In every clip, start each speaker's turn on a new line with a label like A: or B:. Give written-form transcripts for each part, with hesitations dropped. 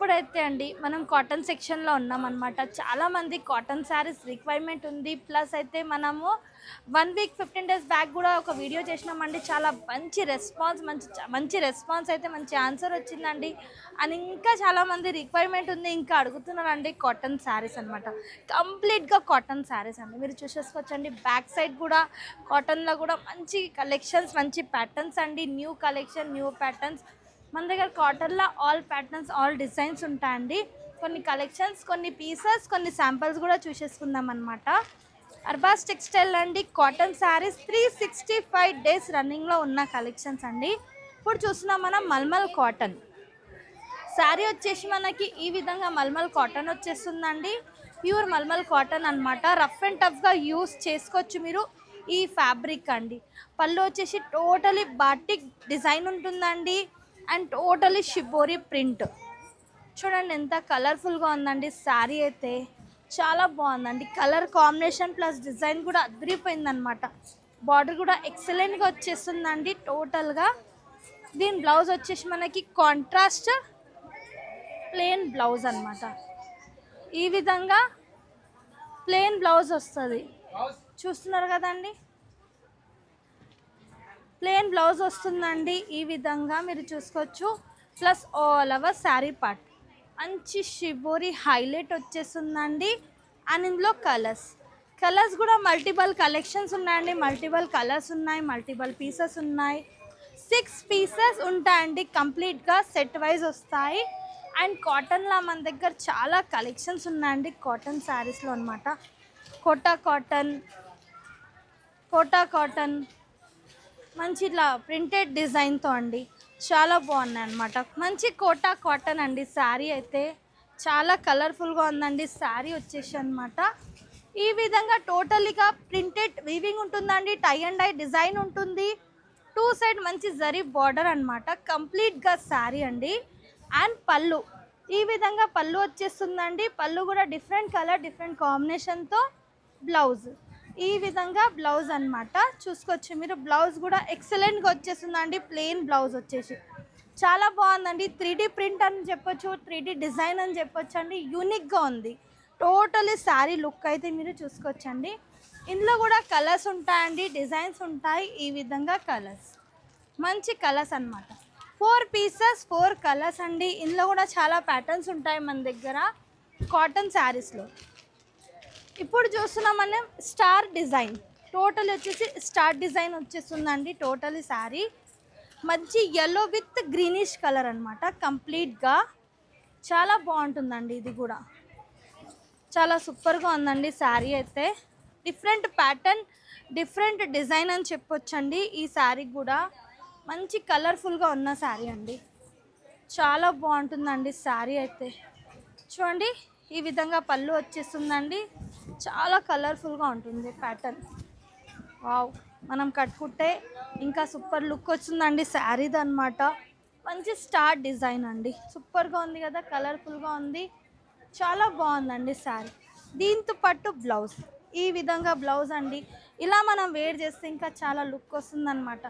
A: ఇప్పుడైతే అండి మనం కాటన్ సెక్షన్లో ఉన్నామన్నమాట. చాలామంది కాటన్ శారీస్ రిక్వైర్మెంట్ ఉంది. ప్లస్ అయితే మనము 1 వీక్ 15 డేస్ బ్యాక్ కూడా ఒక వీడియో చేసినామండి. చాలా మంచి రెస్పాన్స్ మంచి రెస్పాన్స్ అయితే మంచి ఆన్సర్ వచ్చిందండి. అండ్ ఇంకా చాలామంది రిక్వైర్మెంట్ ఉంది, ఇంకా అడుగుతున్నారండి కాటన్ శారీస్ అనమాట. కంప్లీట్గా కాటన్ శారీస్ అండి, మీరు చూసేసుకోవచ్చండి. బ్యాక్ సైడ్ కూడా కాటన్లో కూడా మంచి కలెక్షన్స్, మంచి ప్యాటర్న్స్ అండి. న్యూ కలెక్షన్, న్యూ ప్యాటర్న్స్ మన దగ్గర. కాటన్లో ఆల్ ప్యాటర్న్స్, ఆల్ డిజైన్స్ ఉంటాయండి. కొన్ని కలెక్షన్స్, కొన్ని పీసెస్, కొన్ని శాంపిల్స్ కూడా చూసేసుకుందాం అనమాట. అర్బాస్ టెక్స్టైల్ అండి, కాటన్ శారీస్ 365 డేస్ రన్నింగ్లో ఉన్న కలెక్షన్స్ అండి. ఇప్పుడు చూస్తున్నాం మనం మల్మల్ కాటన్ శారీ వచ్చేసి మనకి ఈ విధంగా మల్మల్ కాటన్ వచ్చేస్తుందండి. ప్యూర్ మల్మల్ కాటన్ అనమాట. రఫ్ అండ్ టఫ్గా యూస్ చేసుకోవచ్చు మీరు ఈ ఫ్యాబ్రిక్ అండి. పళ్ళు వచ్చేసి టోటలీ బాటిక్ డిజైన్ ఉంటుందండి. And totally shibori print. చూడండి ఎంత కలర్ఫుల్గా ఉందండి శారీ అయితే. చాలా బాగుందండి. కలర్ కాంబినేషన్ ప్లస్ డిజైన్ కూడా అదిరిపోయిందనమాట. బార్డర్ కూడా ఎక్సలెంట్గా వచ్చేస్తుందండి టోటల్గా. దీని బ్లౌజ్ వచ్చేసి మనకి కాంట్రాస్ట్ ప్లెయిన్ బ్లౌజ్ అనమాట. ఈ విధంగా ప్లెయిన్ బ్లౌజ్ వస్తుంది, చూస్తున్నారు కదండి. ప్లెయిన్ బ్లౌజ్ వస్తుందండి ఈ విధంగా, మీరు చూసుకోవచ్చు. Plus all over sari part మంచి షిబోరి హైలైట్ వచ్చేస్తుందండి. అండ్ ఇందులో కలర్స్ కూడా మల్టిపుల్ కలెక్షన్స్ ఉన్నాయండి. మల్టిపుల్ కలర్స్ ఉన్నాయి, మల్టిపుల్ పీసెస్ ఉన్నాయి. 6 పీసెస్ ఉంటాయండి, కంప్లీట్గా సెట్ వైజ్ వస్తాయి. అండ్ కాటన్లో మన దగ్గర చాలా కలెక్షన్స్ ఉన్నాయండి కాటన్ శారీస్లో అనమాట. కోటా కాటన్ మంచి ఇట్లా ప్రింటెడ్ డిజైన్తో అండి, చాలా బాగున్నాయి అనమాట. మంచి కోటా కాటన్ అండి శారీ అయితే. చాలా కలర్ఫుల్గా ఉందండి శారీ వచ్చేసి అనమాట. ఈ విధంగా టోటలీగా ప్రింటెడ్ వీవింగ్ ఉంటుందండి. టై అండ్ డై డిజైన్ ఉంటుంది. 2 సైడ్ మంచి జరీ బార్డర్ అనమాట. కంప్లీట్గా శారీ అండి. అండ్ పళ్ళు ఈ విధంగా పళ్ళు వచ్చేస్తుందండి. పళ్ళు కూడా డిఫరెంట్ కలర్, డిఫరెంట్ కాంబినేషన్తో. బ్లౌజ్ ఈ విధంగా బ్లౌజ్ అనమాట. చూసుకోవచ్చు మీరు. బ్లౌజ్ కూడా ఎక్సలెంట్గా వచ్చేస్తుందండి. ప్లెయిన్ బ్లౌజ్ వచ్చేసి చాలా బాగుందండి. 3D ప్రింట్ అని చెప్పొచ్చు, 3D డిజైన్ అని చెప్పొచ్చు అండి. యూనిక్గా ఉంది టోటలీ శారీ లుక్ అయితే మీరు చూసుకోవచ్చండి. ఇందులో కూడా కలర్స్ ఉంటాయండి, డిజైన్స్ ఉంటాయి. ఈ విధంగా కలర్స్, మంచి కలర్స్ అనమాట. 4 పీసెస్ 4 కలర్స్ అండి. ఇందులో కూడా చాలా ప్యాటర్న్స్ ఉంటాయి మన దగ్గర కాటన్ శారీస్లో. ఇప్పుడు చూస్తున్నాం మనం స్టార్ డిజైన్. టోటల్ వచ్చేసి స్టార్ డిజైన్ వచ్చేస్తుందండి టోటలీ శారీ. మంచి ఎల్లో విత్ గ్రీనిష్ కలర్ అనమాట. కంప్లీట్గా చాలా బాగుంటుందండి. ఇది కూడా చాలా సూపర్గా ఉందండి శారీ అయితే. డిఫరెంట్ ప్యాటర్న్, డిఫరెంట్ డిజైన్ అని చెప్పొచ్చండి. ఈ శారీ కూడా మంచి కలర్ఫుల్గా ఉన్న శారీ అండి. చాలా బాగుంటుందండి శారీ అయితే. చూడండి ఈ విధంగా పళ్ళు వచ్చేస్తుందండి. చాలా కలర్ఫుల్గా ఉంటుంది ప్యాటర్న్. వావ్, మనం కట్టుకుంటే ఇంకా సూపర్ లుక్ వచ్చిందండి శారీది అనమాట. మంచి స్టార్ డిజైన్ అండి. సూపర్గా ఉంది కదా, కలర్ఫుల్గా ఉంది. చాలా బాగుందండి శారీ. దీంతో పాటు బ్లౌజ్ ఈ విధంగా బ్లౌజ్ అండి. ఇలా మనం వేర్ చేస్తే ఇంకా చాలా లుక్ వస్తుందన్నమాట.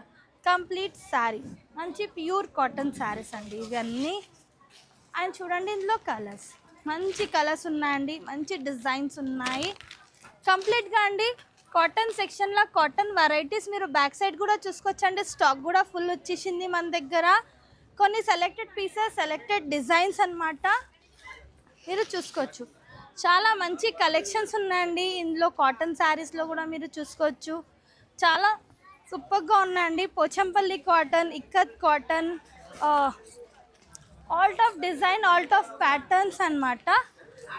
A: కంప్లీట్ శారీ మంచి ప్యూర్ కాటన్ శారీస్ అండి ఇవన్నీ. అండ్ చూడండి ఇందులో కలర్స్, మంచి కలర్స్ ఉన్నాయండి, మంచి డిజైన్స్ ఉన్నాయి కంప్లీట్గా అండి. కాటన్ సెక్షన్లో కాటన్ వెరైటీస్ మీరు బ్యాక్ సైడ్ కూడా చూసుకోవచ్చండి. స్టాక్ కూడా ఫుల్ వచ్చేసింది మన దగ్గర. కొన్ని సెలెక్టెడ్ పీసెస్, సెలెక్టెడ్ డిజైన్స్ అనమాట, మీరు చూసుకోవచ్చు. చాలా మంచి కలెక్షన్స్ ఉన్నాయండి ఇందులో. కాటన్ శారీస్లో కూడా మీరు చూసుకోవచ్చు. చాలా సూపర్గా ఉన్నాయండి. Pochampally cotton, ikat cotton, a lot of design, a lot of patterns అనమాట.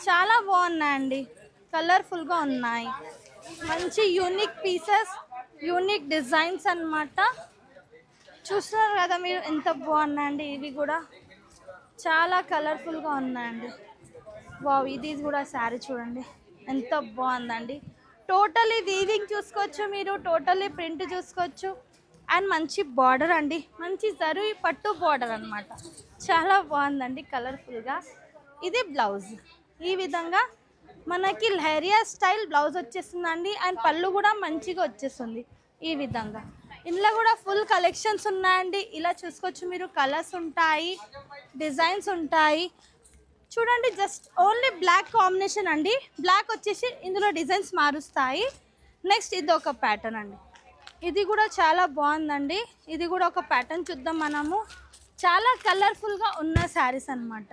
A: చాలా బాగున్నాయండి, కలర్ఫుల్గా ఉన్నాయి. మంచి యూనిక్ పీసెస్, యూనిక్ డిజైన్స్ అనమాట. చూస్తున్నారు కదా మీరు ఎంత బాగున్నాయండి. ఇవి కూడా చాలా కలర్ఫుల్గా ఉన్నాయండి. వావ్, ఇది కూడా శారీ చూడండి ఎంత బాగుందండి. టోటలీ వీవింగ్ చూసుకోవచ్చు మీరు, టోటలీ ప్రింట్ చూసుకోవచ్చు. అండ్ మంచి బార్డర్ అండి, మంచి జరీ పట్టు బార్డర్ అనమాట. చాలా బాగుందండి కలర్ఫుల్గా. ఇది బ్లౌజ్ ఈ విధంగా మనకి లహరియా స్టైల్ బ్లౌజ్ వచ్చేస్తుందండి. అండ్ పళ్ళు కూడా మంచిగా వచ్చేస్తుంది ఈ విధంగా. ఇందులో కూడా ఫుల్ కలెక్షన్స్ ఉన్నాయండి. ఇలా చూసుకోవచ్చు మీరు. కలర్స్ ఉంటాయి, డిజైన్స్ ఉంటాయి. చూడండి జస్ట్ ఓన్లీ బ్లాక్ కాంబినేషన్ అండి. బ్లాక్ వచ్చేసి ఇందులో డిజైన్స్ మారుస్తాయి. నెక్స్ట్ ఇది ఒక ప్యాటర్న్ అండి. ఇది కూడా చాలా బాగుందండి. ఇది కూడా ఒక ప్యాటర్న్ చూద్దాం మనము. చాలా కలర్ఫుల్గా ఉన్న శారీస్ అనమాట.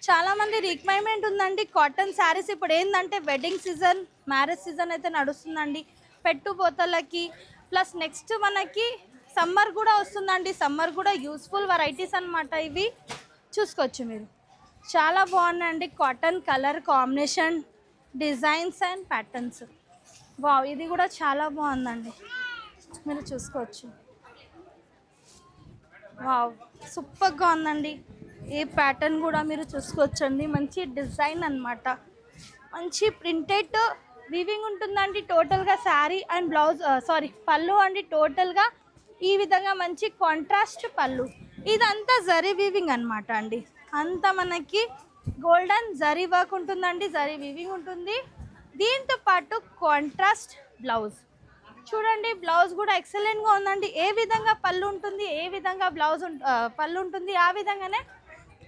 A: చాలామంది రిక్వైర్మెంట్ ఉందండి కాటన్ శారీస్. ఇప్పుడు ఏంటంటే వెడ్డింగ్ సీజన్, మ్యారేజ్ సీజన్ అయితే నడుస్తుందండి పెట్టుబోతలకి. ప్లస్ నెక్స్ట్ మనకి సమ్మర్ కూడా వస్తుందండి. సమ్మర్ కూడా యూస్ఫుల్ వెరైటీస్ అనమాట ఇవి. చూసుకోవచ్చు మీరు. చాలా బాగున్నాయండి cotton colour combination, designs and patterns. Wow, ఇది కూడా చాలా బాగుందండి. మీరు చూసుకోవచ్చు. వావ్, సూపర్గా ఉందండి. ఈ ప్యాటర్న్ కూడా మీరు చూసుకోవచ్చండి. మంచి డిజైన్ అన్నమాట. మంచి ప్రింటెడ్ వీవింగ్ ఉంటుందండి టోటల్గా శారీ అండ్ బ్లౌజ్ పళ్ళు అండి. టోటల్గా ఈ విధంగా మంచి కాంట్రాస్ట్ పళ్ళు. ఇదంతా జరీ వీవింగ్ అనమాట అండి. అంతా మనకి గోల్డెన్ జరీ వర్క్ ఉంటుందండి, జరీ వీవింగ్ ఉంటుంది. దీంతో పాటు కాంట్రాస్ట్ బ్లౌజ్. చూడండి బ్లౌజ్ కూడా ఎక్సలెంట్గా ఉందండి. ఏ విధంగా పళ్ళు ఉంటుంది, ఏ విధంగా పళ్ళు ఉంటుంది, ఆ విధంగానే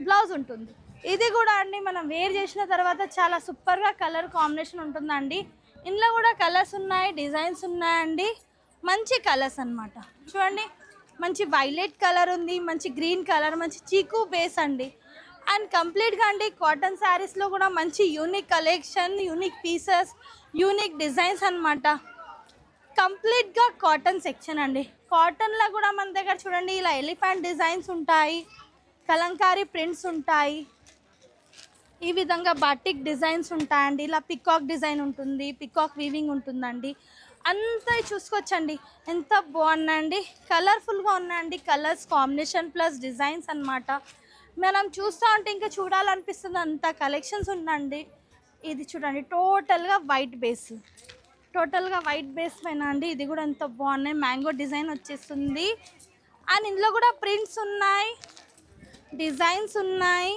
A: బ్లౌజ్ ఉంటుంది. ఇది కూడా అండి మనం వేర్ చేసిన తర్వాత చాలా సూపర్గా కలర్ కాంబినేషన్ ఉంటుందండి. ఇందులో కూడా కలర్స్ ఉన్నాయి, డిజైన్స్ ఉన్నాయండి. మంచి కలర్స్ అన్నమాట. చూడండి మంచి వైలెట్ కలర్ ఉంది, మంచి గ్రీన్ కలర్, మంచి చీకు బేస్ అండి. అండ్ కంప్లీట్గా అండి కాటన్ శారీస్లో కూడా మంచి unique collection, unique pieces, unique designs అన్నమాట. కంప్లీట్గా కాటన్ సెక్షన్ అండి. కాటన్లో కూడా మన దగ్గర చూడండి ఇలా ఎలిఫెంట్ డిజైన్స్ ఉంటాయి, కలంకారీ ప్రింట్స్ ఉంటాయి, ఈ విధంగా బాటిక్ డిజైన్స్ ఉంటాయండి. ఇలా పికాక్ డిజైన్ ఉంటుంది, పికాక్ వీవింగ్ ఉంటుందండి. అంతా చూసుకోవచ్చండి. ఎంత బాగున్నాయండి, కలర్ఫుల్గా ఉన్నాయండి. కలర్స్ కాంబినేషన్ ప్లస్ డిజైన్స్ అన్నమాట. మనం చూస్తూ ఉంటే ఇంకా చూడాలనిపిస్తుంది, అంత కలెక్షన్స్ ఉందండి. ఇది చూడండి టోటల్గా వైట్ బేస్, టోటల్గా వైట్ బేస్ పైన అండి. ఇది కూడా ఎంత బాగున్నాయి, మ్యాంగో డిజైన్ వచ్చేస్తుంది. అండ్ ఇందులో కూడా ప్రింట్స్ ఉన్నాయి, డిజైన్స్ ఉన్నాయి.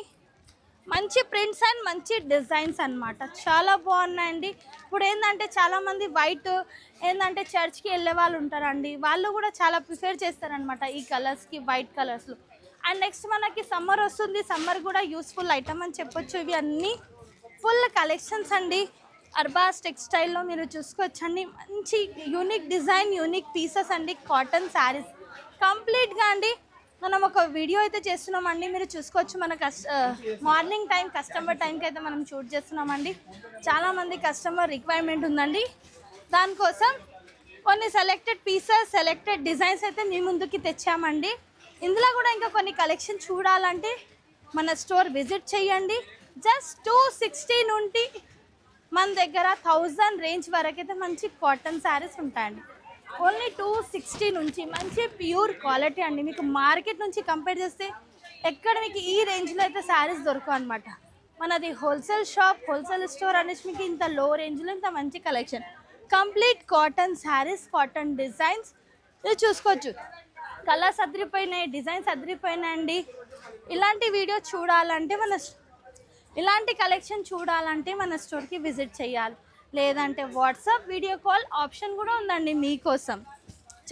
A: మంచి ప్రింట్స్ అండ్ మంచి డిజైన్స్ అన్నమాట. చాలా బాగున్నాయండి. ఇప్పుడు ఏంటంటే చాలామంది వైట్ ఏంటంటే చర్చ్కి వెళ్ళే వాళ్ళు ఉంటారండి, వాళ్ళు కూడా చాలా ప్రిఫర్ చేస్తారనమాట ఈ కలర్స్కి, వైట్ కలర్స్లో. అండ్ నెక్స్ట్ మనకి సమ్మర్ వస్తుంది, సమ్మర్ కూడా యూస్ఫుల్ ఐటమ్ అని చెప్పొచ్చు. ఇవి అన్నీ ఫుల్ కలెక్షన్స్ అండి. అర్బాస్ టెక్స్టైల్లో మీరు చూసుకోవచ్చండి. మంచి యూనిక్ డిజైన్, యూనిక్ పీసెస్ అండి. కాటన్ శారీస్ కంప్లీట్గా అండి. మనం ఒక వీడియో అయితే చేస్తున్నామండి, మీరు చూసుకోవచ్చు. మన మార్నింగ్ టైం కస్టమర్ టైంకి అయితే మనం షూట్ చేస్తున్నామండి. చాలామంది కస్టమర్ రిక్వైర్మెంట్ ఉందండి, దానికోసం కొన్ని సెలెక్టెడ్ పీసెస్, సెలెక్టెడ్ డిజైన్స్ అయితే మీ ముందుకి తెచ్చామండి. ఇందులో కూడా ఇంకా కొన్ని కలెక్షన్ చూడాలంటే మన స్టోర్ విజిట్ చేయండి. జస్ట్ 260 నుండి మన దగ్గర 1000 రేంజ్ వరకు అయితే మంచి కాటన్ శారీస్ ఉంటాయండి. ఓన్లీ 260 నుంచి మంచి ప్యూర్ క్వాలిటీ అండి. మీకు మార్కెట్ నుంచి కంపేర్ చేస్తే ఎక్కడ మీకు ఈ రేంజ్లో అయితే శారీస్ దొరకవు అనమాట. మనది హోల్సేల్ షాప్, హోల్సేల్ స్టోర్ అనేసి మీకు ఇంత లో రేంజ్లో ఇంత మంచి collection, complete cotton sarees, cotton designs ఇది చూసుకోవచ్చు. కలర్స్ అదిరిపోయినాయి, డిజైన్స్ అదిరిపోయినాయండి. ఇలాంటి వీడియో చూడాలంటే ఇలాంటి కలెక్షన్ చూడాలంటే మన స్టోర్కి విజిట్ చేయాలి. లేదంటే వాట్సాప్ వీడియో కాల్ ఆప్షన్ కూడా ఉందండి మీకోసం.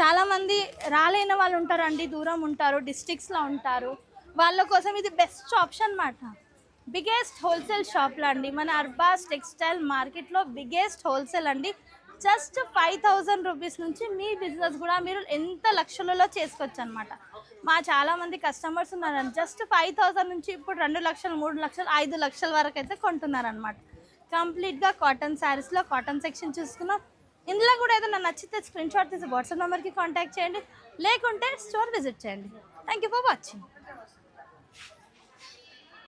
A: చాలామంది రాలేని వాళ్ళు ఉంటారండి, దూరం ఉంటారు, డిస్ట్రిక్ట్స్లో ఉంటారు, వాళ్ళ కోసం ఇది బెస్ట్ ఆప్షన్ అన్నమాట. బిగ్గెస్ట్ హోల్సేల్ షాప్లో అండి, మన అర్బాస్ టెక్స్టైల్ మార్కెట్లో బిగ్గెస్ట్ హోల్సేల్ అండి. జస్ట్ 5000 రూపీస్ నుంచి మీ బిజినెస్ కూడా మీరు ఎంత లక్షలలో చేసుకోవచ్చు అనమాట. మా చాలామంది కస్టమర్స్ ఉన్నారండి, జస్ట్ 5000 నుంచి ఇప్పుడు 2 లక్షలు, 3 లక్షలు, 5 లక్షల వరకు అయితే కొంటున్నారనమాట. కంప్లీట్గా కాటన్ శారీస్లో కాటన్ సెక్షన్ చూసుకున్నాం. ఇందులో కూడా ఏదైనా నచ్చితే స్క్రీన్ షాట్ తీసి వాట్సాప్ నెంబర్కి కాంటాక్ట్ చేయండి, లేకుంటే స్టోర్ విజిట్ చేయండి. Thank you for watching.